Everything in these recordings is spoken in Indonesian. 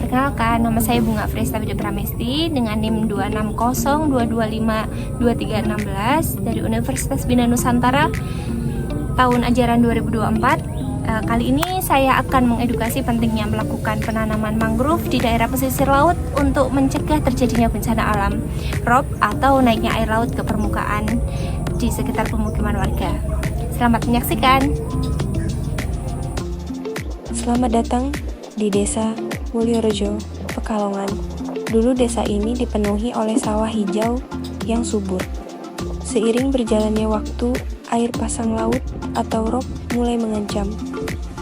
Perkenalkan, nama saya Bunga Fresta Widya Pramesti dengan NIM 2602252316 dari Universitas Bina Nusantara tahun ajaran 2024. Kali ini saya akan mengedukasi pentingnya melakukan penanaman mangrove di daerah pesisir laut untuk mencegah terjadinya bencana alam, rob atau naiknya air laut ke permukaan di sekitar pemukiman warga. Selamat menyaksikan. Selamat datang di Desa Mulyorejo, Pekalongan. Dulu desa ini dipenuhi oleh sawah hijau yang subur. Seiring berjalannya waktu, air pasang laut atau rob mulai mengancam,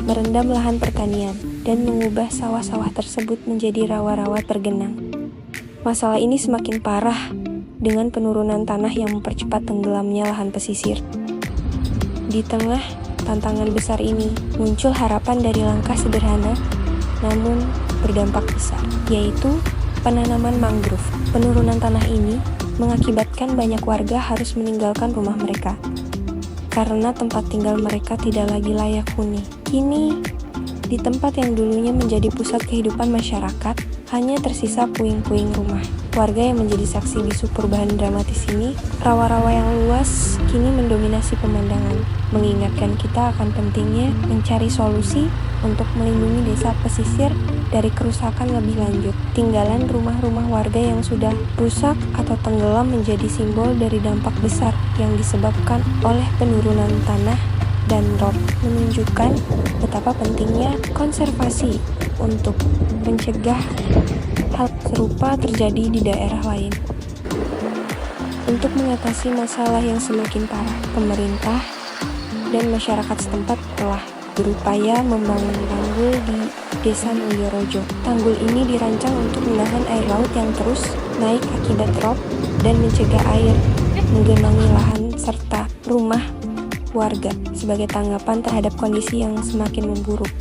merendam lahan pertanian, dan mengubah sawah-sawah tersebut menjadi rawa-rawa tergenang. Masalah ini semakin parah dengan penurunan tanah yang mempercepat tenggelamnya lahan pesisir. Di tengah tantangan besar ini, muncul harapan dari langkah sederhana namun berdampak besar, yaitu penanaman mangrove. Penurunan tanah ini mengakibatkan banyak warga harus meninggalkan rumah mereka karena tempat tinggal mereka tidak lagi layak huni. Kini, di tempat yang dulunya menjadi pusat kehidupan masyarakat, hanya tersisa puing-puing rumah. Warga yang menjadi saksi bisu perubahan dramatis ini, rawa-rawa yang luas kini mendominasi pemandangan, mengingatkan kita akan pentingnya mencari solusi untuk melindungi desa pesisir dari kerusakan lebih lanjut. Tinggalan rumah-rumah warga yang sudah rusak atau tenggelam menjadi simbol dari dampak besar yang disebabkan oleh penurunan tanah dan rob, menunjukkan betapa pentingnya konservasi untuk mencegah hal serupa terjadi di daerah lain. Untuk mengatasi masalah yang semakin parah, pemerintah dan masyarakat setempat telah berupaya membangun tanggul di Desa Mulyorejo. Tanggul ini dirancang untuk menahan air laut yang terus naik akibat rob dan mencegah air menggenangi lahan serta rumah warga sebagai tanggapan terhadap kondisi yang semakin memburuk.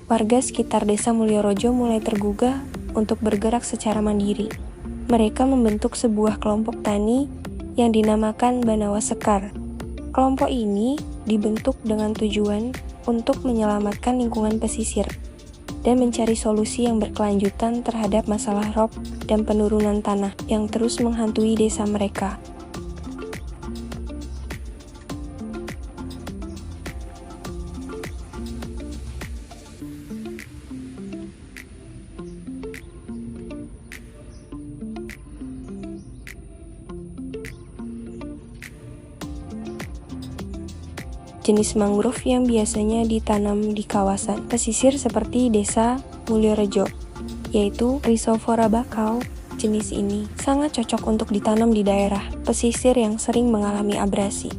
Warga sekitar Desa Mulyorejo mulai tergugah untuk bergerak secara mandiri. Mereka membentuk sebuah kelompok tani yang dinamakan Banawa Sekar. Kelompok ini dibentuk dengan tujuan untuk menyelamatkan lingkungan pesisir dan mencari solusi yang berkelanjutan terhadap masalah rob dan penurunan tanah yang terus menghantui desa mereka. Jenis mangrove yang biasanya ditanam di kawasan pesisir seperti Desa Mulyorejo, yaitu Rhizophora bakau. Jenis ini sangat cocok untuk ditanam di daerah pesisir yang sering mengalami abrasi.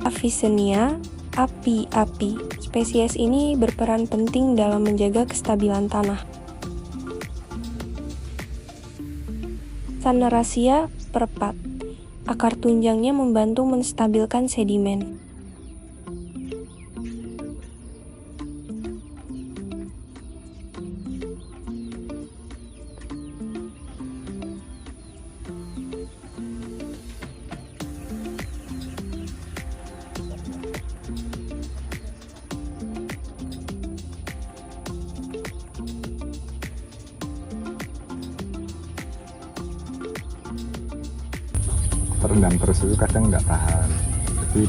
Avicennia api-api. Spesies ini berperan penting dalam menjaga kestabilan tanah. Sanarasia perpat. Akar tunjangnya membantu menstabilkan sedimen. Terendam terus itu kadang nggak tahan, jadi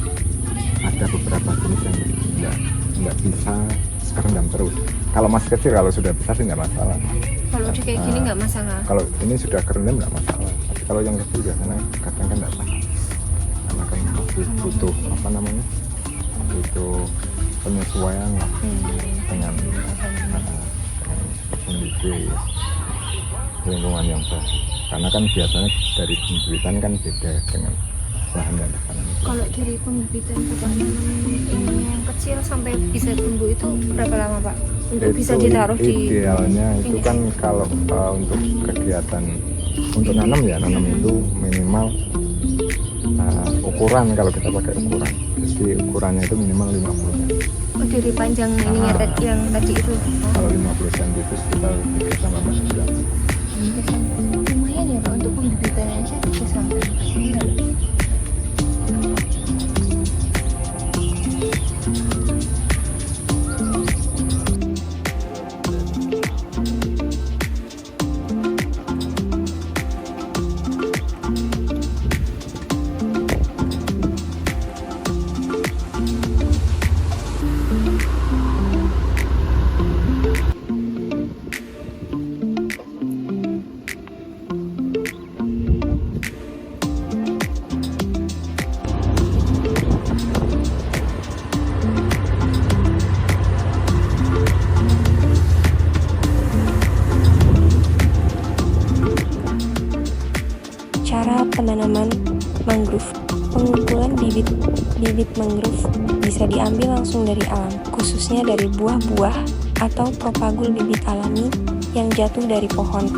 ada beberapa jenis yang nggak bisa terendam terus. Kalau masih kecil, kalau sudah besar sih nggak masalah. Kalau udah kayak gini nggak masalah. Kalau ini sudah kerendam nggak masalah, tapi kalau yang kecil biasanya kadang kan nggak tahan, karena kan masih butuh butuh penyesuaian lah dengan kondisi lingkungan yang baru. Karena kan biasanya dari pembibitan kan beda dengan lahan yang ada kanan. Kalau dari pembibitan Bapak nanam ini yang kecil sampai bisa tumbuh itu berapa lama Pak? Untuk bisa ditaruh di idealnya itu ini? kan kalau untuk kegiatan untuk nanam ya, nanam itu minimal ukuran, kalau kita pakai ukuran, jadi ukurannya itu minimal 50 cm. Oh, dari panjang ininya yang tadi itu. Kalau 50 cm itu sekitar 3 sampai 4 bulan. Lumayan ya Pak untuk pembibitannya aja 3 sampai 4 bulan. Cara penanaman mangrove. Pengumpulan bibit mangrove bisa diambil langsung dari alam, khususnya dari buah-buah atau propagul bibit alami yang jatuh dari pohon.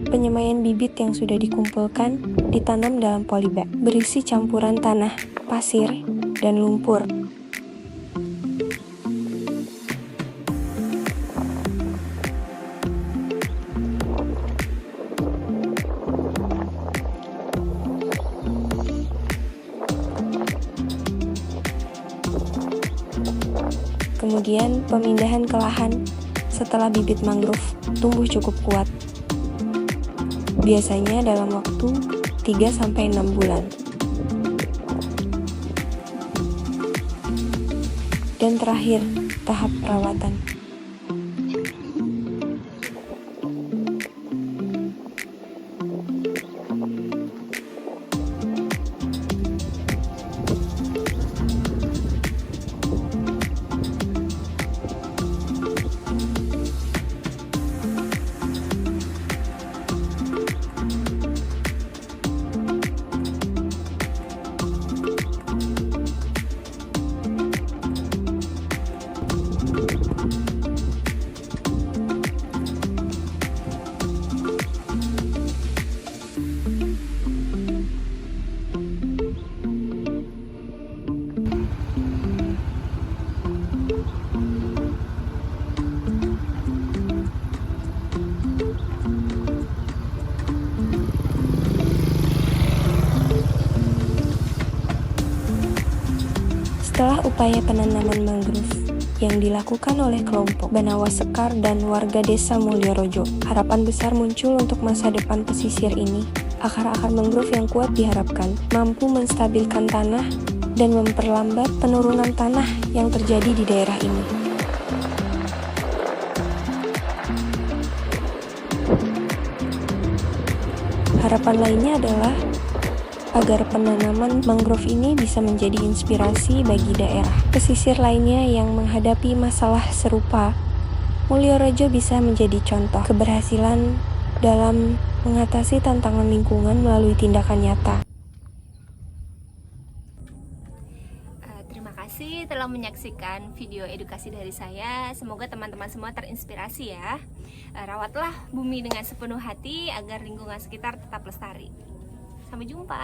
Penyemaian bibit yang sudah dikumpulkan ditanam dalam polybag berisi campuran tanah, pasir, dan lumpur. Kemudian pemindahan ke lahan setelah bibit mangrove tumbuh cukup kuat. Biasanya dalam waktu 3-6 bulan. Dan terakhir, tahap perawatan. Setelah upaya penanaman mangrove yang dilakukan oleh kelompok Banawa Sekar dan warga desa Mulyorejo, harapan besar muncul untuk masa depan pesisir ini. Akar-akar mangrove yang kuat diharapkan mampu menstabilkan tanah dan memperlambat penurunan tanah yang terjadi di daerah ini. Harapan lainnya adalah agar penanaman mangrove ini bisa menjadi inspirasi bagi daerah pesisir lainnya yang menghadapi masalah serupa. Mulyorejo bisa menjadi contoh keberhasilan dalam mengatasi tantangan lingkungan melalui tindakan nyata. Terima kasih telah menyaksikan video edukasi dari saya. Semoga teman-teman semua terinspirasi ya. Rawatlah bumi dengan sepenuh hati agar lingkungan sekitar tetap lestari. Sampai jumpa.